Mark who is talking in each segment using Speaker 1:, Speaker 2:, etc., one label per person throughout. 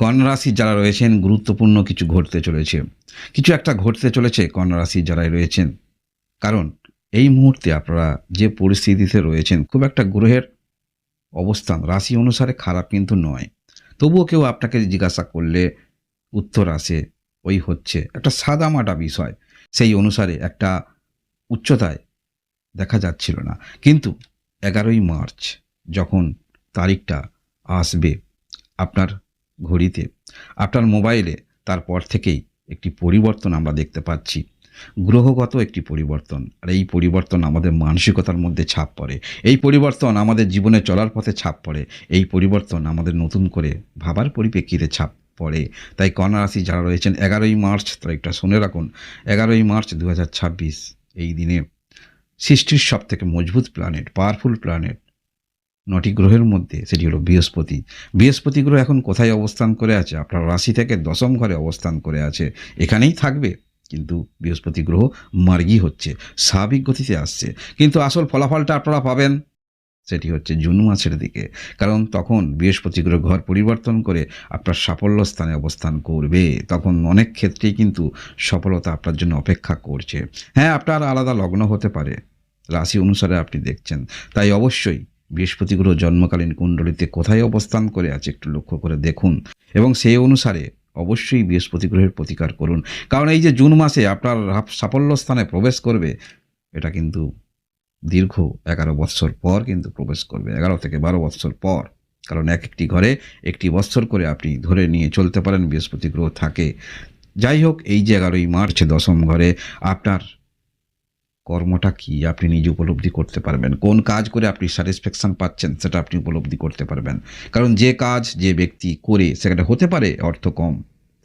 Speaker 1: কন্যা রাশির যারা রয়েছেন গুরুত্বপূর্ণ কিছু ঘটতে চলেছে। কিছু একটা ঘটতে চলেছে কন্যা রাশির যারাই রয়েছেন। কারণ এই মুহূর্তে আপনারা যে পরিস্থিতিতে রয়েছেন খুব একটা গ্রহের অবস্থান রাশি অনুসারে খারাপ কিন্তু নয়। তবুও কেউ আপনাকে জিজ্ঞাসা করলে উত্তর আসে ওই হচ্ছে একটা সাদামাটা বিষয়। সেই অনুসারে একটা উচ্চতায় দেখা যাচ্ছিল না। কিন্তু ১১ই মার্চ যখন তারিখটা আসবে আপনার ঘড়িতে, আপনার মোবাইলে, তারপর থেকেই একটি পরিবর্তন আমরা দেখতে পাচ্ছি। গ্রহগত একটি পরিবর্তন। আর এই পরিবর্তন আমাদের মানসিকতার মধ্যে ছাপ পড়ে। এই পরিবর্তন আমাদের জীবনে চলার পথে ছাপ পড়ে। এই পরিবর্তন আমাদের নতুন করে ভাবার পরিপ্রেক্ষিতে ছাপ পড়ে। তাই কন্যা রাশি যারা রয়েছেন ১১ই মার্চ তারিখটা শুনে রাখুন। ১১ই মার্চ ২০২৬ এই দিনে সৃষ্টির সবথেকে মজবুত প্ল্যানেট, পাওয়ারফুল প্ল্যানেট ৯টি গ্রহের মধ্যে সেটি হলো বৃহস্পতি। বৃহস্পতি গ্রহ এখন কোথায় অবস্থান করে আছে? আপনার রাশি থেকে দশম ঘরে অবস্থান করে আছে। এখানেই থাকবে। কিন্তু বৃহস্পতি গ্রহ মার্গী হচ্ছে, স্বাভাবিক গতিতে আসছে। কিন্তু আসল ফলাফলটা আপনারা পাবেন সেটি হচ্ছে জুন মাসের দিকে। কারণ তখন বৃহস্পতি গ্রহ ঘর পরিবর্তন করে আপনার সাফল্য স্থানে অবস্থান করবে। তখন অনেক ক্ষেত্রেই কিন্তু সফলতা আপনার জন্য অপেক্ষা করছে। হ্যাঁ, আপনার আলাদা লগ্ন হতে পারে, রাশি অনুসারে আপনি দেখছেন। তাই অবশ্যই বৃহস্পতি গ্রহ জন্মকালীন কুণ্ডলিতে কোথায় অবস্থান করে আছে একটু লক্ষ্য করে দেখুন এবং সেই অনুসারে অবশ্যই বৃহস্পতি গ্রহের প্রতিকার করুন। কারণ এই যে জুন মাসে আপনার সাফল্য স্থানে প্রবেশ করবে, এটা কিন্তু দীর্ঘ ১১ বৎসর পর কিন্তু প্রবেশ করবে, ১১ থেকে ১২ বৎসর পর। কারণ একটি ঘরে একটি বৎসর করে আপনি ধরে নিয়ে চলতে পারেন বৃহস্পতি গ্রহ থাকে। যাই হোক, এই যে ১১ই মার্চ দশম ঘরে আপনার কর্মটা কি আপনি নিজে উপলব্ধি করতে পারবেন। কোন কাজ করে আপনি স্যাটিসফ্যাকশন পাচ্ছেন সেটা আপনি উপলব্ধি করতে পারবেন। কারণ যে কাজ যে ব্যক্তি করে সেখানে হতে পারে অর্থ কম,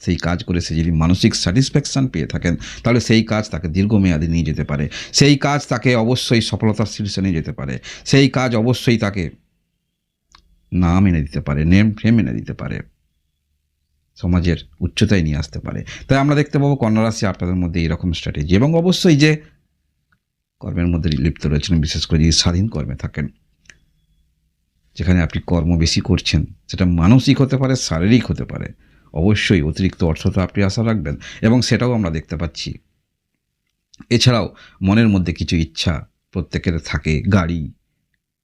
Speaker 1: সেই কাজ করে সে যদি মানসিক স্যাটিসফ্যাকশন পেয়ে থাকেন তাহলে সেই কাজ তাকে দীর্ঘমেয়াদী নিয়ে যেতে পারে। সেই কাজ তাকে অবশ্যই সফলতার শীর্ষে নিয়ে যেতে পারে। সেই কাজ অবশ্যই তাকে নাম এনে দিতে পারে, নেম ফেম এনে দিতে পারে, সমাজের উচ্চতায় নিয়ে আসতে পারে। তাই আমরা দেখতে পাবো কন্যা রাশি আপনাদের মধ্যে এরকম স্ট্র্যাটেজি। এবং অবশ্যই যে কর্মের মধ্যে লিপ্ত রয়েছেন, বিশেষ করে যদি স্বাধীন কর্মে থাকেন, যেখানে আপনি কর্ম বেশি করছেন, সেটা মানসিক হতে পারে, শারীরিক হতে পারে, অবশ্যই অতিরিক্ত অর্থ তো আপনি আশা রাখবেন এবং সেটাও আমরা দেখতে পাচ্ছি। এছাড়াও মনের মধ্যে কিছু ইচ্ছা প্রত্যেকের থাকে, গাড়ি,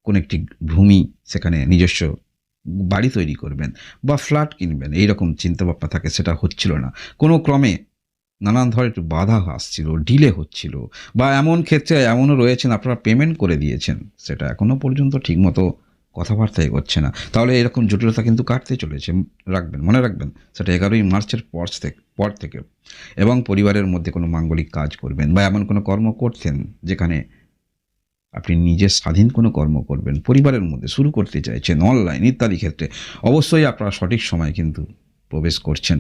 Speaker 1: কোন একটি ভূমি, সেখানে নিজস্ব বাড়ি তৈরি করবেন বা ফ্ল্যাট কিনবেন, এইরকম চিন্তাভাবনা থাকে, সেটা হচ্ছিল না। কোনো ক্রমে নানান ধরনের একটু বাধা আসছিল, ডিলে হচ্ছিল, বা এমন ক্ষেত্রে এমনও রয়েছেন আপনারা পেমেন্ট করে দিয়েছেন, সেটা এখনও পর্যন্ত ঠিকমতো কথাবার্তা এগোচ্ছে না। তাহলে এরকম জটিলতা কিন্তু কাটতে চলেছে, রাখবেন, মনে রাখবেন। সেটা ১১ই মার্চের পর থেকে। এবং পরিবারের মধ্যে কোনো মাঙ্গলিক কাজ করবেন বা এমন কোনো কর্ম করছেন যেখানে আপনি নিজের স্বাধীন কোনো কর্ম করবেন, পরিবারের মধ্যে শুরু করতে চাইছেন, অনলাইন ইত্যাদি ক্ষেত্রে অবশ্যই আপনারা সঠিক সময় কিন্তু প্রবেশ করছেন।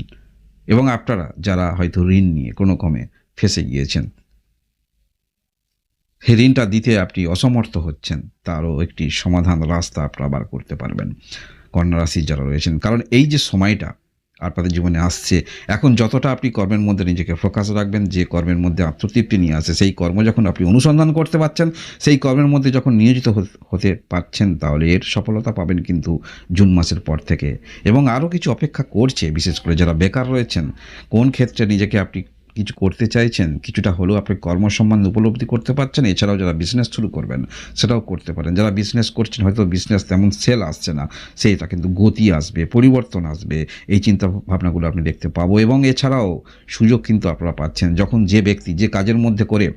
Speaker 1: এবং আপনারা যারা হয়তো ঋণ নিয়ে কোনো ক্রমে ফেঁসে গিয়েছেন, সেই ঋণটা দিতে আপনি অসমর্থ হচ্ছেন, তারও একটি সমাধান রাস্তা আপনারা বার করতে পারবেন কন্যা রাশির যারা রয়েছেন। কারণ এই যে সময়টা আপনাদের জীবনে আসছে, এখন যতটা আপনি কর্মের মধ্যে নিজেকে ফোকাস রাখবেন, যে কর্মের মধ্যে আত্মতৃপ্তি নিয়ে আসে, সেই কর্ম যখন আপনি অনুসন্ধান করতে পারছেন, সেই কর্মের মধ্যে যখন নিয়োজিত হতে পারছেন, তাহলে এর সফলতা পাবেন কিন্তু জুন মাসের পর থেকে। এবং আরও কিছু অপেক্ষা করছে, বিশেষ করে যারা বেকার রয়েছেন, কোন ক্ষেত্রে নিজেকে আপনি কিছু করতে চাইছেন, কিছুটা হলেও আপনি কর্ম সম্বন্ধে উপলব্ধি করতে পারছেন। এছাড়াও যারা বিজনেস শুরু করবেন সেটাও করতে পারেন। যারা বিজনেস করছেন হয়তো বিজনেস তেমন সেল আসছে না, সেইটা কিন্তু গতি আসবে, পরিবর্তন আসবে, এই চিন্তা ভাবনাগুলো আপনি দেখতে পাবো। এবং এছাড়াও সুযোগ কিন্তু আপনারা পাচ্ছেন, যখন যে ব্যক্তি যে কাজের মধ্যে করে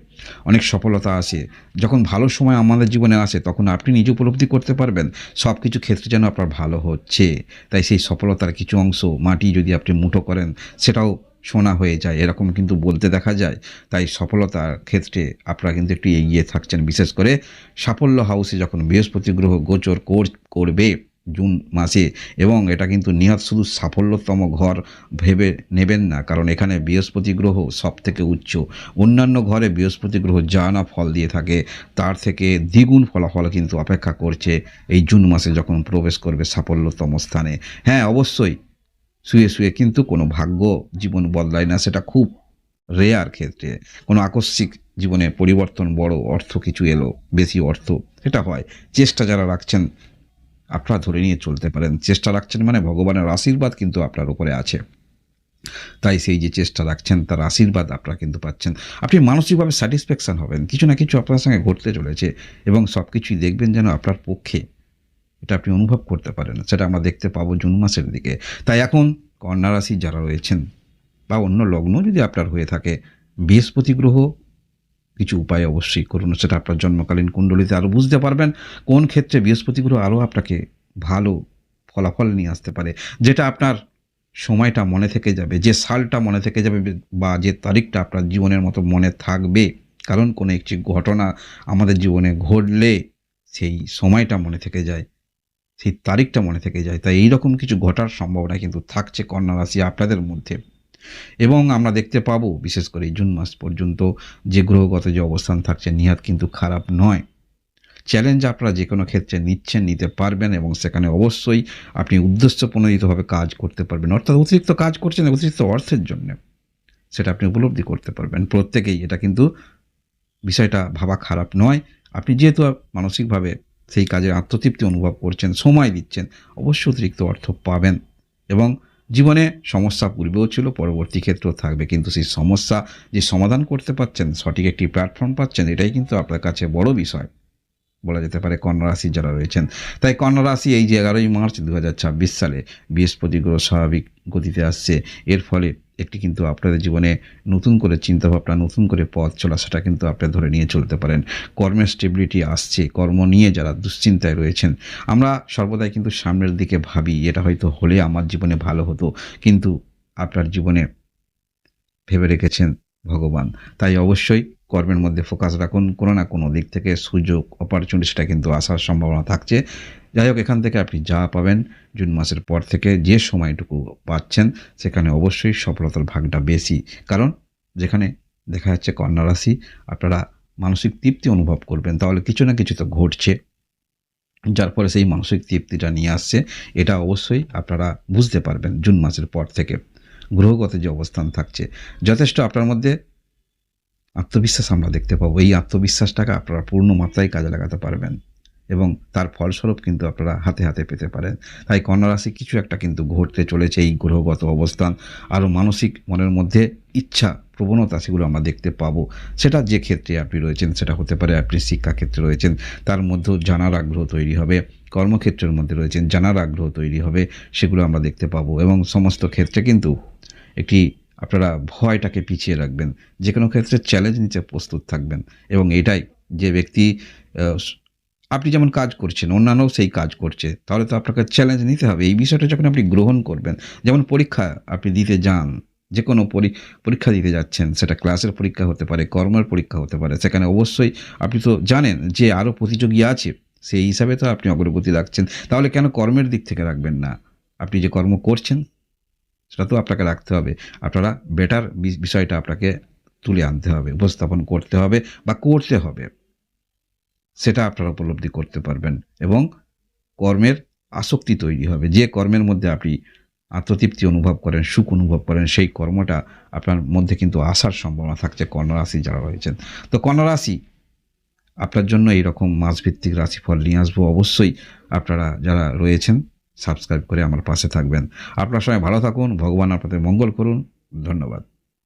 Speaker 1: অনেক সফলতা আসে, যখন ভালো সময় আমাদের জীবনে আসে, তখন আপনি নিজে উপলব্ধি করতে পারবেন সব কিছু ক্ষেত্রে যেন আপনার ভালো হচ্ছে। তাই সেই সফলতার কিছু অংশ মাটি যদি আপনি মুঠো করেন, সেটাও সোনা হয়ে যায়, এরকম কিন্তু বলতে দেখা যায়। তাই সফলতার ক্ষেত্রে আপনারা কিন্তু একটু এগিয়ে থাকছেন। বিশেষ করে সাফল্য হাউসে যখন বৃহস্পতি গ্রহ গোচর করবে জুন মাসে, এবং এটা কিন্তু নিহাত শুধু সাফল্যতম ঘর ভেবে নেবেন না, কারণ এখানে বৃহস্পতি গ্রহ সব থেকে উচ্চ। অন্যান্য ঘরে বৃহস্পতি গ্রহ যা না ফল দিয়ে থাকে, তার থেকে দ্বিগুণ ফলাফল কিন্তু অপেক্ষা করছে এই জুন মাসে যখন প্রবেশ করবে সাফল্যতম স্থানে। হ্যাঁ, অবশ্যই শুয়ে শুয়ে কিন্তু কোনো ভাগ্য জীবন বদলায় না, সেটা খুব রেয়ার ক্ষেত্রে। কোনো আকস্মিক জীবনে পরিবর্তন, বড় অর্থ কিছু এলো, বেশি অর্থ, এটা হয়। চেষ্টা যারা রাখছেন আপনারা ধরে নিয়ে চলতে পারেন। চেষ্টা রাখছেন মানে ভগবানের আশীর্বাদ কিন্তু আপনার উপরে আছে। তাই সেই যে চেষ্টা রাখছেন তার আশীর্বাদ আপনারা কিন্তু পাচ্ছেন। আপনি মানসিকভাবে স্যাটিসফ্যাকশন হবেন। কিছু না কিছু আপনার সঙ্গে ঘটতে চলেছে এবং সব কিছুই দেখবেন যেন আপনার পক্ষে। এটা আপনি অনুভব করতে পারেন। সেটা আমরা দেখতে পাবো জুন মাসের দিকে। তাই এখন কন্যা রাশি যারা রয়েছেন বা অন্য লগ্ন যদি আপনার হয়ে থাকে, বৃহস্পতি গ্রহ কিছু উপায় অবশ্যই করুন। সেটা আপনার জন্মকালীন কুণ্ডলিতে আরও বুঝতে পারবেন কোন ক্ষেত্রে বৃহস্পতি গ্রহ আরও আপনাকে ভালো ফলাফল নিয়ে আসতে পারে, যেটা আপনার সময়টা মনে থেকে যাবে, যে সালটা মনে থেকে যাবে বা যে তারিখটা আপনার জীবনের মতো মনে থাকবে। কারণ কোনো একটি ঘটনা আমাদের জীবনে ঘটলে সেই সময়টা মনে থেকে যায়, সেই তারিখটা মনে থেকে যায়। তাই এইরকম কিছু ঘটার সম্ভাবনা কিন্তু থাকছে কন্যা রাশি আপনাদের মধ্যে। এবং আমরা দেখতে পাবো বিশেষ করে এই জুন মাস পর্যন্ত যে গ্রহগত যে অবস্থান থাকছে নিহাত কিন্তু খারাপ নয়। চ্যালেঞ্জ আপনারা যে কোনো ক্ষেত্রে নিতে পারবেন এবং সেখানে অবশ্যই আপনি উদ্দেশ্যপ্রণোদিতভাবে কাজ করতে পারবেন। অর্থাৎ অতিরিক্ত কাজ করছেন অতিরিক্ত অর্থের জন্য, সেটা আপনি উপলব্ধি করতে পারবেন প্রত্যেকেই। এটা কিন্তু বিষয়টা ভাবা খারাপ নয়। আপনি যেহেতু মানসিকভাবে সেই কাজে আত্মতৃপ্তি অনুভব করছেন, সময় দিচ্ছেন, অবশ্যই অতিরিক্ত অর্থ পাবেন। এবং জীবনে সমস্যা পূর্বেও ছিল, পরবর্তী ক্ষেত্রেও থাকবে, কিন্তু সেই সমস্যা যে সমাধান করতে পারছেন, সঠিক একটি প্ল্যাটফর্ম পাচ্ছেন, এটাই কিন্তু আপনার কাছে বড় বিষয় বলা যেতে পারে কন্যা রাশি যারা রয়েছেন। তাই কন্যা রাশি এই যে 11ই মার্চ 2026 সালে বৃহস্পতি গ্রহ স্বাভাবিক গতিতে আসছে, এর ফলে একটি কিন্তু আপনাদের জীবনে নতুন করে চিন্তাভাবনা, নতুন করে পথ চলা, সেটা কিন্তু আপনি ধরে নিয়ে চলতে পারেন। কর্মের স্টেবিলিটি আসছে। কর্ম নিয়ে যারা দুশ্চিন্তায় রয়েছেন, আমরা সর্বদাই কিন্তু সামনের দিকে ভাবি, এটা হয়তো হলে আমার জীবনে ভালো হতো, কিন্তু আপনার জীবনে ভেবে রেখেছেন ভগবান। তাই অবশ্যই কর্মের মধ্যে ফোকাস রাখুন। কোনো না কোনো দিক থেকে সুযোগ, অপরচুনিটি সেটা কিন্তু আসার সম্ভাবনা থাকছে। যাই হোক, এখান থেকে আপনি যা পাবেন জুন মাসের পর থেকে যে সময়টুকু পাচ্ছেন সেখানে অবশ্যই সফলতার ভাগটা বেশি। কারণ যেখানে দেখা যাচ্ছে কন্যা রাশি আপনারা মানসিক তৃপ্তি অনুভব করবেন, তাহলে কিছু না কিছু তো ঘটছে, যার ফলে সেই মানসিক তৃপ্তিটা নিয়ে আসছে। এটা অবশ্যই আপনারা বুঝতে পারবেন জুন মাসের পর থেকে। গ্রহগত যে অবস্থান থাকছে, যথেষ্ট আপনার মধ্যে আত্মবিশ্বাস আমরা দেখতে পাবো। এই আত্মবিশ্বাসটাকে আপনারা পূর্ণ মাত্রায় কাজে লাগাতে পারবেন এবং তার ফলস্বরূপ কিন্তু আপনারা হাতে হাতে পেতে পারেন। তাই কন্যা রাশি কিছু একটা কিন্তু ঘটতে চলেছে। এই গ্রহগত অবস্থান আরও মানসিক মনের মধ্যে ইচ্ছা, প্রবণতা, সেগুলো আমরা দেখতে পাবো। সেটা যে ক্ষেত্রে আপনি রয়েছেন, সেটা হতে পারে আপনি শিক্ষাক্ষেত্রে রয়েছেন, তার মধ্যেও জানার আগ্রহ তৈরি হবে। কর্মক্ষেত্রের মধ্যে রয়েছেন, জানার আগ্রহ তৈরি হবে, সেগুলো আমরা দেখতে পাবো। এবং সমস্ত ক্ষেত্রে কিন্তু একটি আপনারা ভয়টাকে পিছিয়ে রাখবেন। যে কোনো ক্ষেত্রে চ্যালেঞ্জ নিতে প্রস্তুত থাকবেন এবং এটাই যে ব্যক্তি আপনি যেমন কাজ করছেন, অন্যান্যও সেই কাজ করছে, তাহলে তো আপনাকে চ্যালেঞ্জ নিতে হবে। এই বিষয়টা যখন আপনি গ্রহণ করবেন, যেমন পরীক্ষা আপনি দিতে যান, যে কোনো পরীক্ষা দিতে যাচ্ছেন, সেটা ক্লাসের পরীক্ষা হতে পারে, কর্মের পরীক্ষা হতে পারে, সেখানে অবশ্যই আপনি তো জানেন যে আরও প্রতিযোগী আছে, সেই হিসাবে তো আপনি অগ্রগতি রাখছেন। তাহলে কেন কর্মের দিক থেকে রাখবেন না? আপনি যে কর্ম করছেন সেটা তো আপনাকে রাখতে হবে। আপনারা বেটার বিষয়টা আপনাকে তুলে আনতে হবে, উপস্থাপন করতে হবে বা করতে হবে। সেটা আপনারা উপলব্ধি করতে পারবেন এবং কর্মের আসক্তি তৈরি হবে। যে কর্মের মধ্যে আপনি আত্মতৃপ্তি অনুভব করেন, সুখ অনুভব করেন, সেই কর্মটা আপনার মধ্যে কিন্তু আসার সম্ভাবনা থাকছে কন্যা রাশি যারা রয়েছেন। তো কন্যা রাশি আপনার জন্য এইরকম মাসভিত্তিক রাশিফল নিয়ে আসবো। অবশ্যই আপনারা যারা রয়েছেন সাবস্ক্রাইব করে আমার পাশে থাকবেন। আপনার সবাই ভালো থাকুন। ভগবান আপনাদের মঙ্গল করুন। ধন্যবাদ।